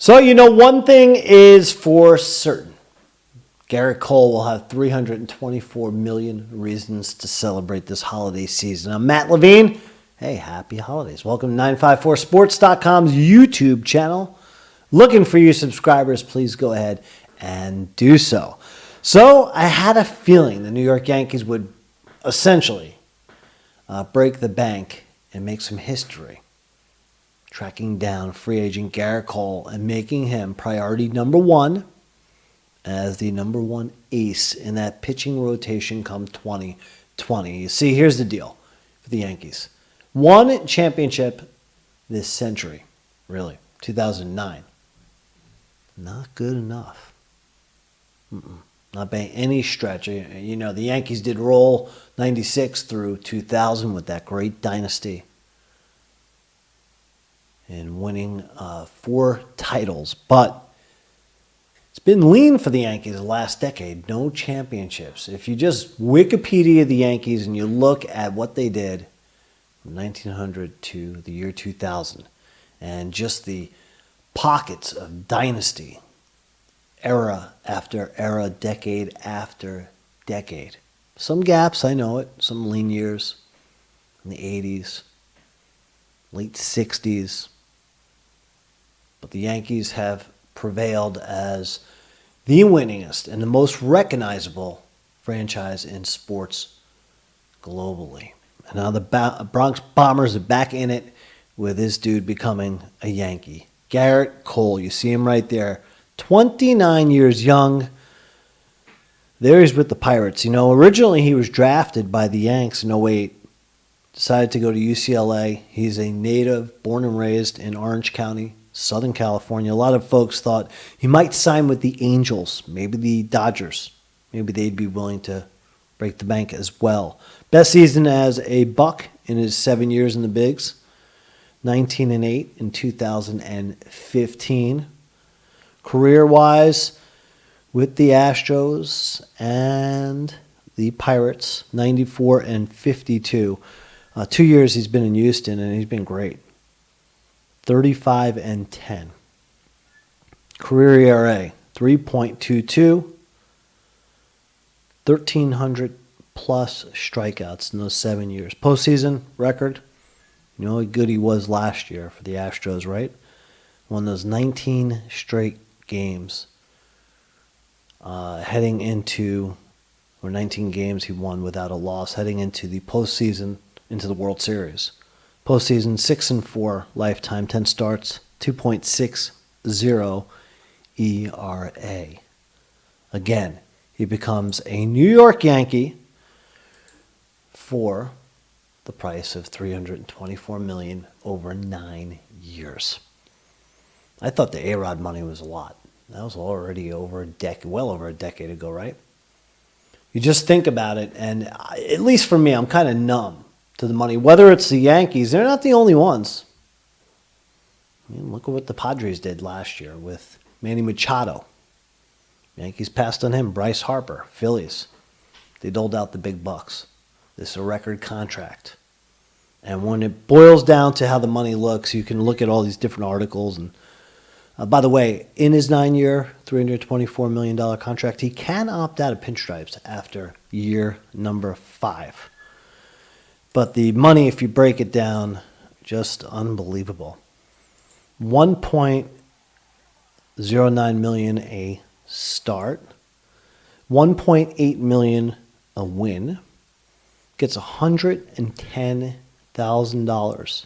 So, one thing is for certain. Gerrit Cole will have 324 million reasons to celebrate this holiday season. I'm Matt Levine. Hey, happy holidays. Welcome to 954sports.com's YouTube channel. Looking for you subscribers, please go ahead and do so. So, I had a feeling the New York Yankees would essentially break the bank and make some history, tracking down free agent Gerrit Cole and making him priority number one as the number one ace in that pitching rotation come 2020. You see, here's the deal for the Yankees. One championship this century, really, 2009. Not good enough. Not by any stretch. The Yankees did roll 96 through 2000 with that great dynasty and winning 4 titles. But it's been lean for the Yankees the last decade. No championships. If you just Wikipedia the Yankees and you look at what they did from 1900 to the year 2000 and just the pockets of dynasty, era after era, decade after decade. Some gaps, I know it. Some lean years in the 80s, late 60s. But the Yankees have prevailed as the winningest and the most recognizable franchise in sports globally. And now the Bronx Bombers are back in it with this dude becoming a Yankee. Gerrit Cole, you see him right there. 29 years young. There he's with the Pirates. Originally he was drafted by the Yanks in 08. Decided to go to UCLA. He's a native, born and raised in Orange County, Southern California. A lot of folks thought he might sign with the Angels, maybe the Dodgers. Maybe they'd be willing to break the bank as well. Best season as a Buck in his 7 years in the Bigs. 19-8 in 2015. Career-wise, with the Astros and the Pirates, 94 and 52. 2 years he's been in Houston, and he's been great. 35 and 10. Career ERA, 3.22. 1,300 plus strikeouts in those 7 years. Postseason record, you know how good he was last year for the Astros, right? Won those 19 straight games. Heading into, or 19 games he won without a loss, heading into the postseason, into the World Series. Postseason 6-4, lifetime 10 starts, 2.60 ERA. Again, he becomes a New York Yankee for the price of $324 million over 9 years. I thought the A-Rod money was a lot. That was already over a decade, well over a decade ago, right? You just think about it, and at least for me, I'm kind of numb to the money. Whether it's the Yankees, they're not the only ones. Look at what the Padres did last year with Manny Machado. Yankees passed on him. Bryce Harper, Phillies. They doled out the big bucks. This is a record contract. And when it boils down to how the money looks, you can look at all these different articles. And by the way, in his 9-year, $324 million contract, he can opt out of pinstripes after year number 5. But the money, if you break it down, just unbelievable. $1.09 million a start, $1.8 million a win, gets $110,000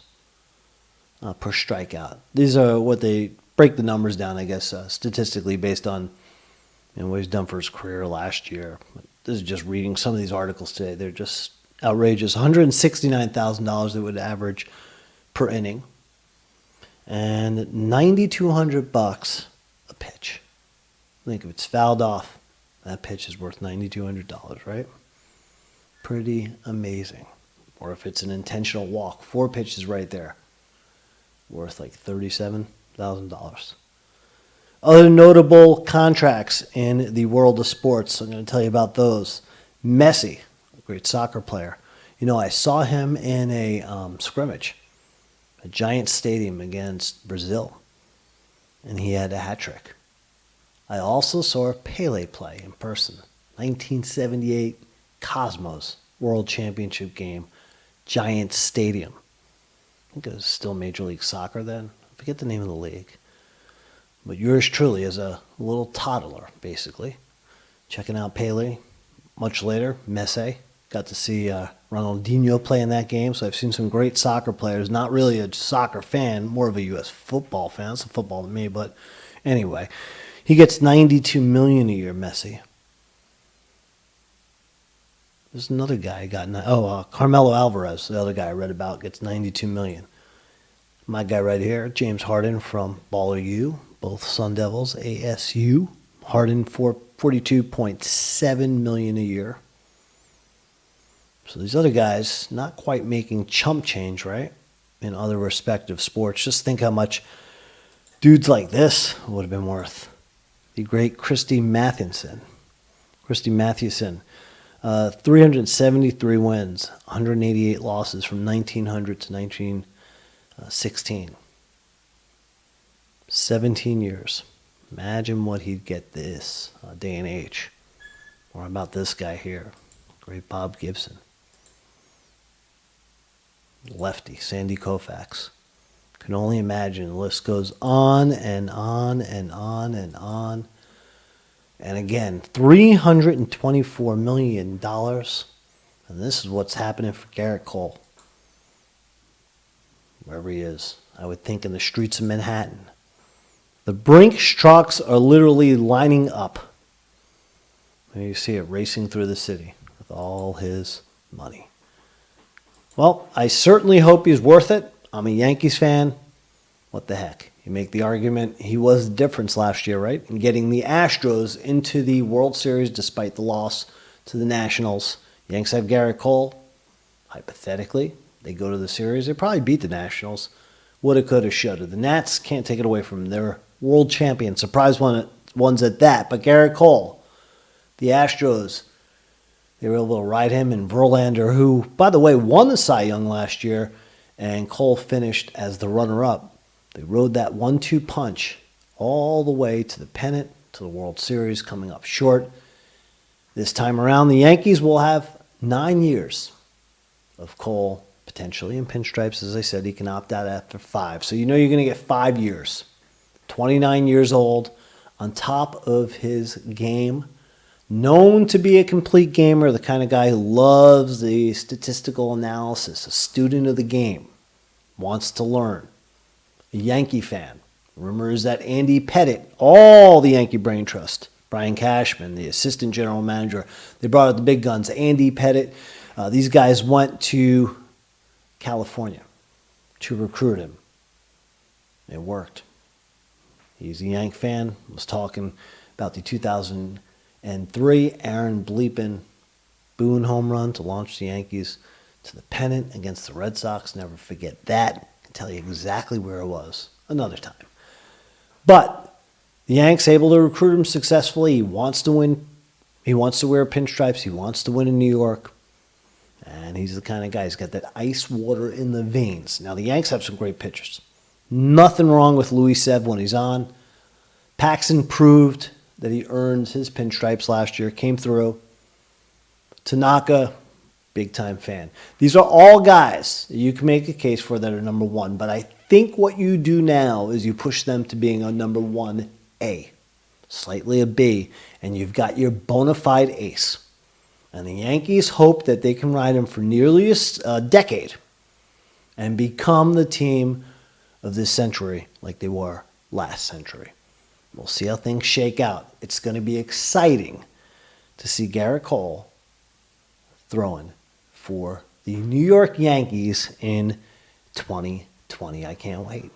per strikeout. These are what they break the numbers down, I guess, statistically based on what he's done for his career last year. This is just reading some of these articles today. They're just outrageous. $169,000 that would average per inning, and $9,200 a pitch. I think if it's fouled off, that pitch is worth $9,200, right? Pretty amazing. Or if it's an intentional walk, 4 pitches right there, worth like $37,000. Other notable contracts in the world of sports, I'm going to tell you about those. Messi, a great soccer player. I saw him in a scrimmage, a Giant Stadium against Brazil. and he had a hat trick. I also saw Pele play in person. 1978 Cosmos World Championship game, Giants Stadium. I think it was still Major League Soccer then. I forget the name of the league. But yours truly as a little toddler, basically, checking out Pele. Much later, Messi. Got to see Ronaldinho play in that game, so I've seen some great soccer players. Not really a soccer fan, more of a U.S. football fan. That's a football to me, but anyway. He gets $92 million a year, Messi. There's another guy Carmelo Alvarez, the other guy I read about, gets $92 million. My guy right here, James Harden from Baller U, both Sun Devils, ASU. Harden for $42.7 million a year. So these other guys not quite making chump change, right? In other respective sports. Just think how much dudes like this would have been worth. The great Christy Mathewson. 373 wins, 188 losses from 1900 to 1916. 17 years. Imagine what he'd get this day and age. Or about this guy here, great Bob Gibson. Lefty, Sandy Koufax. Can only imagine. The list goes on and on and on and on. And again, $324 million. And this is what's happening for Gerrit Cole. Wherever he is. I would think in the streets of Manhattan. The Brinks trucks are literally lining up. And you see it racing through the city with all his money. Well, I certainly hope he's worth it. I'm a Yankees fan. What the heck? You make the argument he was the difference last year, right? In getting the Astros into the World Series despite the loss to the Nationals. Yanks have Gerrit Cole. Hypothetically, they go to the series. They probably beat the Nationals. Woulda, coulda, shoulda. The Nats can't take it away from them. They're world champions. Surprise ones at that. But Gerrit Cole, the Astros, they were able to ride him, and Verlander, who, by the way, won the Cy Young last year, and Cole finished as the runner-up. They rode that 1-2 punch all the way to the pennant, to the World Series, coming up short. This time around, the Yankees will have 9 years of Cole, potentially in pinstripes. As I said, he can opt out after 5. So you know you're going to get 5 years. 29 years old, on top of his game. Known to be a complete gamer, the kind of guy who loves the statistical analysis, a student of the game, wants to learn. A Yankee fan. Rumor is that Andy Pettitte, all the Yankee brain trust, Brian Cashman, the assistant general manager, they brought out the big guns. Andy Pettitte, these guys went to California to recruit him. It worked. He's a Yank fan. Was talking about the 2003 Aaron Bleepin Boone home run to launch the Yankees to the pennant against the Red Sox. Never forget that. I can tell you exactly where it was another time. But the Yanks able to recruit him successfully. He wants to win. He wants to wear pinstripes. He wants to win in New York. And he's the kind of guy who's got that ice water in the veins. Now, the Yanks have some great pitchers. Nothing wrong with Louis Sev when he's on. Paxton proved that he earned his pinstripes last year. Came through. Tanaka, big-time fan. These are all guys that you can make a case for that are number one. But I think what you do now is you push them to being a number 1A. Slightly a B. And you've got your bona fide ace. And the Yankees hope that they can ride him for nearly a decade and become the team of this century like they were last century. We'll see how things shake out. It's going to be exciting to see Gerrit Cole throwing for the New York Yankees in 2020. I can't wait.